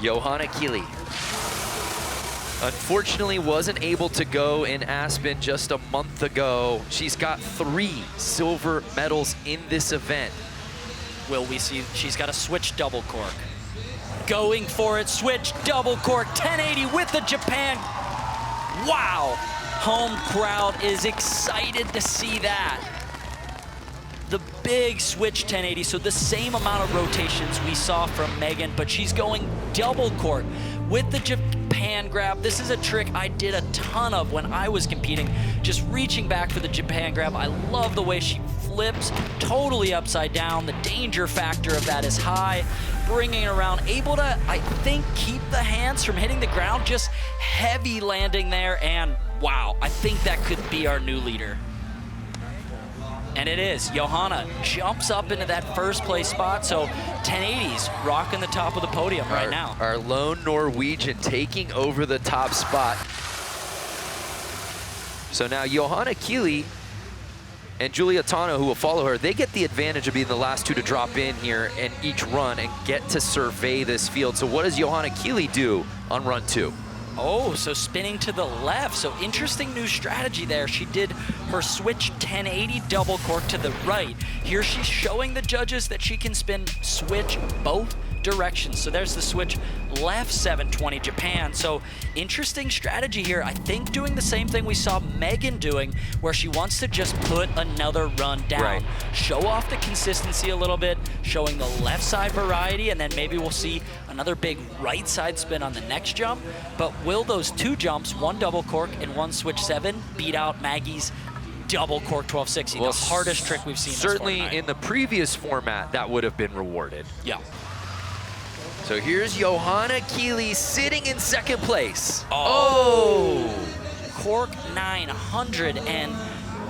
Johanna Keeley. Unfortunately, wasn't able to go in Aspen just a month ago. She's got 3 silver medals in this event. Will we see? She's got a switch double cork. Going for it, switch double cork, 1080 with the Japan. Wow, home crowd is excited to see that. The big switch 1080, so the same amount of rotations we saw from Megan, but she's going double cork with the Japan grab. This is a trick I did a ton of when I was competing, just reaching back for the Japan grab. I love the way she flips totally upside down. The danger factor of that is high. Bringing it around, able to, I think, keep the hands from hitting the ground, just heavy landing there, and wow, I think that could be our new leader. And it is. Johanna jumps up into that first place spot, so 1080s rocking the top of the podium right now. Our lone Norwegian taking over the top spot. So now Johanna Keeley and Julia Tano, who will follow her, they get the advantage of being the last 2 to drop in here in each run and get to survey this field. So what does Johanna Keeley do on run 2? Oh, so spinning to the left. So interesting new strategy there. She did her switch 1080 double cork to the right. Here she's showing the judges that she can spin switch both directions. So there's the switch left 720 Japan. So interesting strategy here. I think doing the same thing we saw Megan doing, where she wants to just put another run down. Right. Show off the consistency a little bit, showing the left side variety, and then maybe we'll see another big right side spin on the next jump. But will those 2 jumps, 1 double cork and 1 switch 7, beat out Maggie's double cork 1260, well, the hardest trick we've seen certainly this in the previous format, that would have been rewarded. Yeah. So here's Johanna Keeley sitting in 2nd place. Oh! Cork 900, and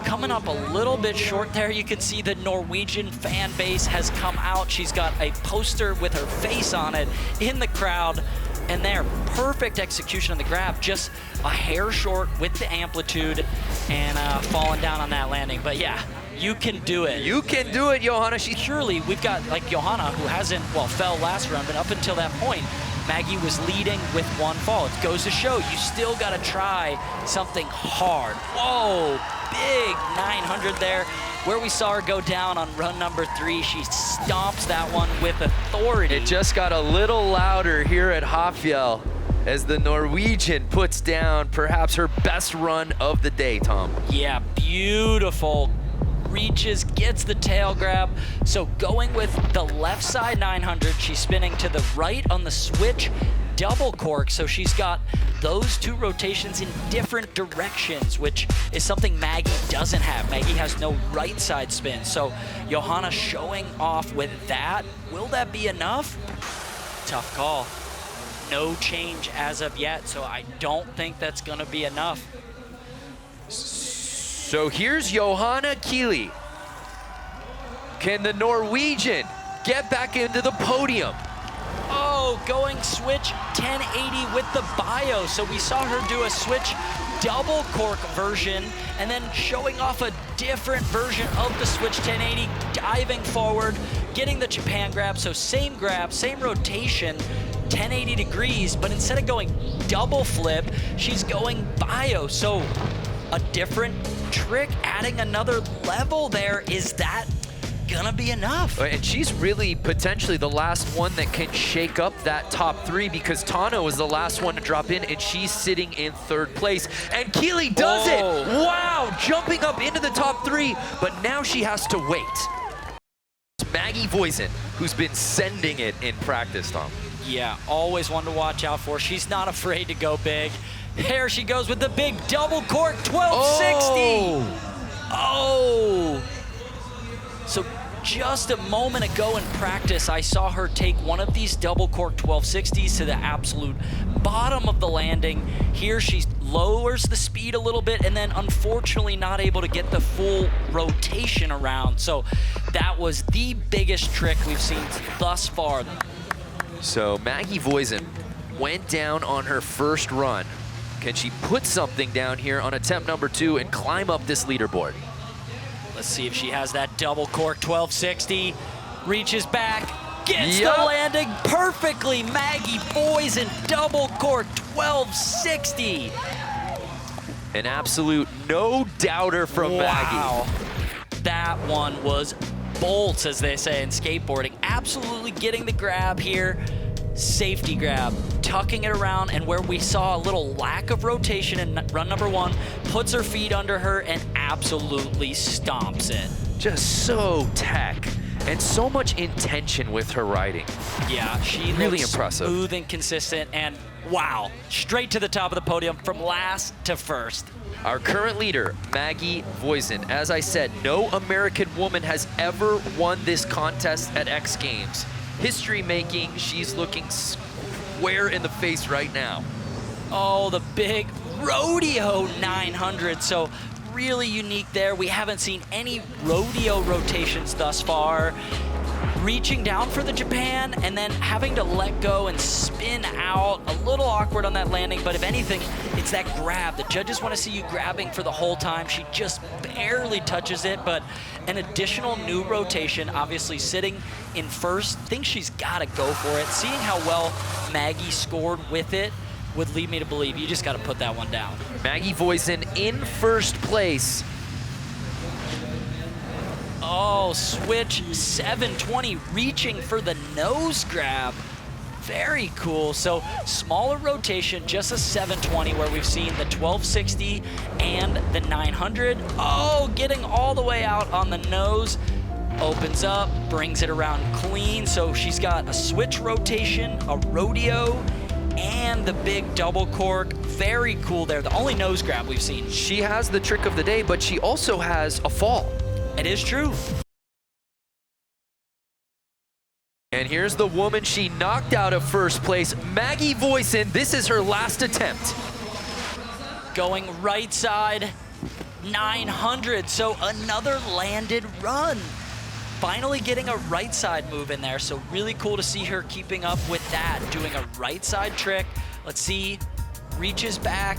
coming up a little bit short there. You can see the Norwegian fan base has come out. She's got a poster with her face on it in the crowd, and there, perfect execution of the grab, just a hair short with the amplitude and falling down on that landing. But yeah, you can do it. You can do it, Johanna. Surely we've got like Johanna, who hasn't, well, fell last round, but up until that point, Maggie was leading with 1 fall. It goes to show you still got to try something hard. Whoa, big 900 there. Where we saw her go down on run number 3, she stomps that one with authority. It just got a little louder here at Hafjell as the Norwegian puts down perhaps her best run of the day, Tom. Yeah, beautiful. Reaches, gets the tail grab. So going with the left side 900, she's spinning to the right on the switch double cork. So she's got those 2 rotations in different directions, which is something Maggie doesn't have. Maggie has no right side spin. So Johanna showing off with that. Will that be enough? Tough call. No change as of yet, so I don't think that's gonna be enough. So here's Johanna Keeley. Can the Norwegian get back into the podium? Oh, going switch 1080 with the bio. So we saw her do a switch double cork version and then showing off a different version of the switch 1080, diving forward, getting the Japan grab. So same grab, same rotation, 1080 degrees, but instead of going double flip, she's going bio. So a different trick, adding another level there. Is that gonna be enough? And she's really potentially the last one that can shake up that top 3, because Tano is the last one to drop in and she's sitting in 3rd place. And Keeley does it! Wow, jumping up into the top 3, but now she has to wait. Maggie Voisin, who's been sending it in practice, Tom. Yeah, always one to watch out for. She's not afraid to go big. There she goes with the big double cork 1260. Oh! So just a moment ago in practice, I saw her take one of these double cork 1260s to the absolute bottom of the landing. Here she lowers the speed a little bit and then unfortunately not able to get the full rotation around. So that was the biggest trick we've seen thus far. So Maggie Voisin went down on her first run. Can she put something down here on attempt number 2 and climb up this leaderboard? Let's see if she has that double cork 1260. Reaches back, Gets the landing perfectly. Maggie Voisin, double cork, 1260. An absolute no-doubter from Maggie. That one was bolts, as they say in skateboarding. Absolutely getting the grab here. Safety grab, tucking it around, and where we saw a little lack of rotation in run number 1, puts her feet under her and absolutely stomps it. Just so tech and so much intention with her riding. Yeah, she really looks impressive. Smooth and consistent, and wow, straight to the top of the podium from last to first. Our current leader, Maggie Voisin. As I said, no American woman has ever won this contest at X Games. History making, she's looking square in the face right now. Oh, the big rodeo 900. So really unique there. We haven't seen any rodeo rotations thus far. Reaching down for the Japan and then having to let go and spin out. A little awkward on that landing, but if anything, it's that grab. The judges want to see you grabbing for the whole time. She just barely touches it, but an additional new rotation, obviously sitting in first. Thinks she's got to go for it. Seeing how well Maggie scored with it would lead me to believe you just got to put that one down. Maggie Voisin in first place. Oh, switch 720, reaching for the nose grab. Very cool. So smaller rotation, just a 720 where we've seen the 1260 and the 900. Oh, getting all the way out on the nose. Opens up, brings it around clean. So she's got a switch rotation, a rodeo, and the big double cork. Very cool there. The only nose grab we've seen. She has the trick of the day, but she also has a fall. It is true. And here's the woman she knocked out of first place, Maggie Voisin. This is her last attempt. Going right side, 900, so another landed run. Finally getting a right side move in there, so really cool to see her keeping up with that, doing a right side trick. Let's see, reaches back,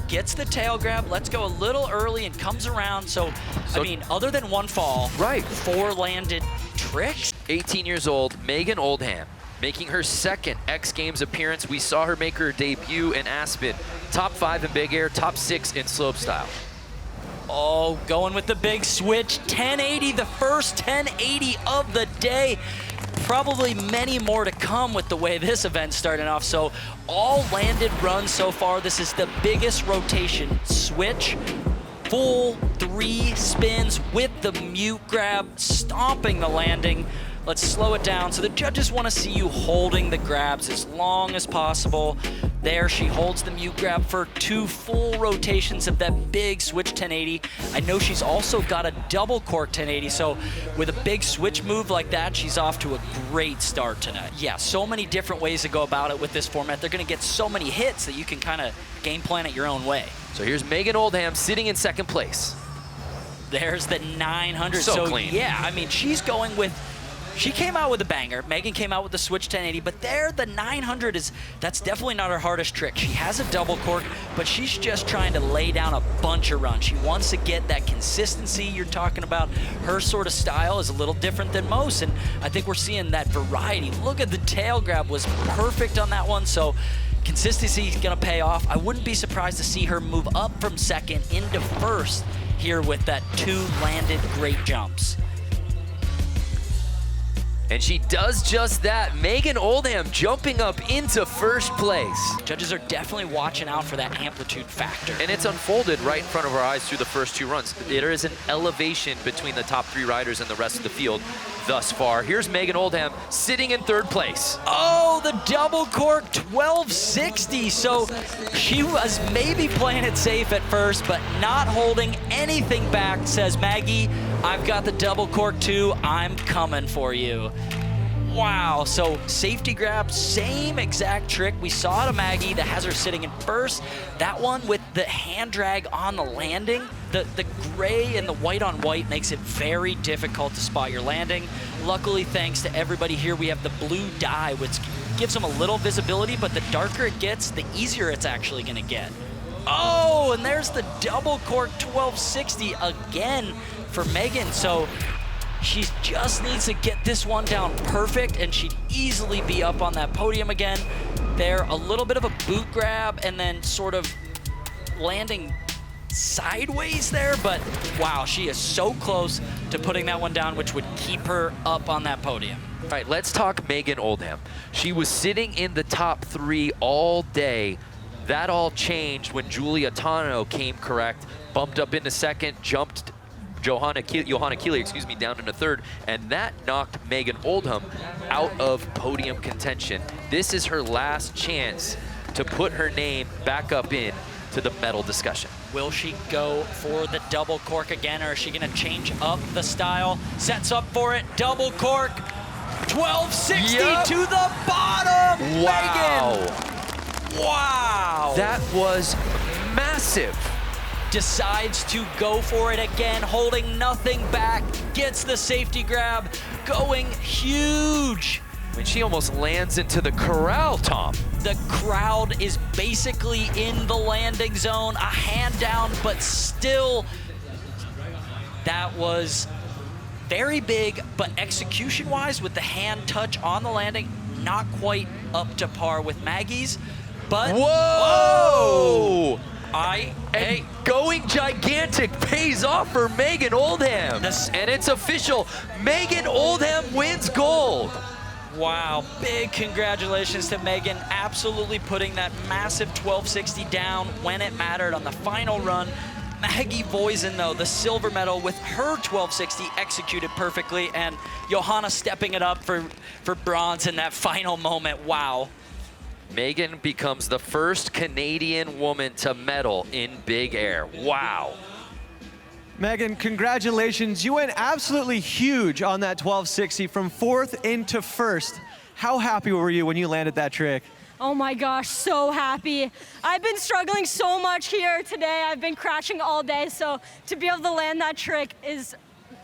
gets the tail grab, lets go a little early and comes around. So I mean, other than one fall, right, 4 landed tricks. 18 years old, Megan Oldham, making her second X Games appearance. We saw her make her debut in Aspen. Top 5 in big air, top 6 in slopestyle. Oh, going with the big switch, 1080, the first 1080 of the day. Probably many more to come with the way this event's starting off. So all landed runs so far. This is the biggest rotation. Switch, full 3 spins with the mute grab, stomping the landing. Let's slow it down. So the judges want to see you holding the grabs as long as possible. There she holds the mute grab for 2 full rotations of that big switch 1080. I know she's also got a double cork 1080, so with a big switch move like that, she's off to a great start tonight. Yeah, so many different ways to go about it with this format. They're gonna get so many hits that you can kind of game plan it your own way. So here's Megan Oldham sitting in second place. There's the 900. So clean. Yeah, I mean, she's going with, she came out with a banger. Megan came out with the switch 1080, but there the 900 that's definitely not her hardest trick. She has a double cork, but she's just trying to lay down a bunch of runs. She wants to get that consistency you're talking about. Her sort of style is a little different than most, and I think we're seeing that variety. Look at the tail grab, was perfect on that one, so consistency is gonna pay off. I wouldn't be surprised to see her move up from second into first here with that 2 landed great jumps. And she does just that. Megan Oldham jumping up into first place. Judges are definitely watching out for that amplitude factor. And it's unfolded right in front of our eyes through the first 2 runs. There is an elevation between the top 3 riders and the rest of the field thus far. Here's Megan Oldham sitting in third place. Oh, the double cork 1260. So she was maybe playing it safe at first, but not holding anything back. Says, Maggie, I've got the double cork too. I'm coming for you. Wow, so safety grab, same exact trick. We saw it to Maggie that has her sitting in first. That one with the hand drag on the landing, the gray and the white on white makes it very difficult to spot your landing. Luckily, thanks to everybody here, we have the blue dye, which gives them a little visibility, but the darker it gets, the easier it's actually gonna get. Oh, and there's the double cork 1260 again for Megan. So She just needs to get this one down perfect, and she'd easily be up on that podium again. There, a little bit of a boot grab, and then sort of landing sideways there, but wow, she is so close to putting that one down, which would keep her up on that podium. All right, let's talk Megan Oldham. She was sitting in the top 3 all day. That all changed when Julia Tano came correct, bumped up into second, jumped Johanna Keeley, down into third, and that knocked Megan Oldham out of podium contention. This is her last chance to put her name back up in to the medal discussion. Will she go for the double cork again, or is she gonna change up the style? Sets up for it, double cork, 1260 to the bottom, Wow. Megan. Wow. That was massive. Decides to go for it again, holding nothing back, gets the safety grab, going huge. I mean, she almost lands into the corral, Tom. The crowd is basically in the landing zone, a hand down, but still, that was very big, but execution-wise, with the hand touch on the landing, not quite up to par with Maggie's, but Whoa! Hey. Going gigantic pays off for Megan Oldham. And it's official, Megan Oldham wins gold. Wow, big congratulations to Megan, absolutely putting that massive 1260 down when it mattered on the final run. Maggie Voisin, though, the silver medal with her 1260 executed perfectly, and Johanna stepping it up for bronze in that final moment. Wow. Megan becomes the first Canadian woman to medal in big air. Wow. Megan, congratulations. You went absolutely huge on that 1260 from 4th into 1st. How happy were you when you landed that trick? Oh my gosh, so happy. I've been struggling so much here today. I've been crashing all day, so to be able to land that trick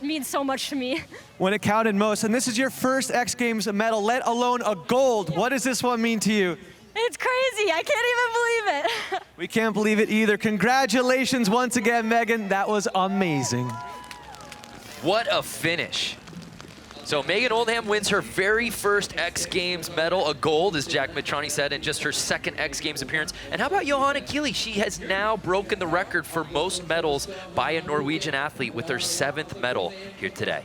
means so much to me. When it counted most, and this is your first X Games medal, let alone a gold. What does this one mean to you? It's crazy, I can't even believe it. We can't believe it either. Congratulations once again, Megan. That was amazing. What a finish. So Megan Oldham wins her very first X Games medal, a gold, as Jack Mitrani said, in just her second X Games appearance. And how about Johanna Keeley? She has now broken the record for most medals by a Norwegian athlete with her 7th medal here today.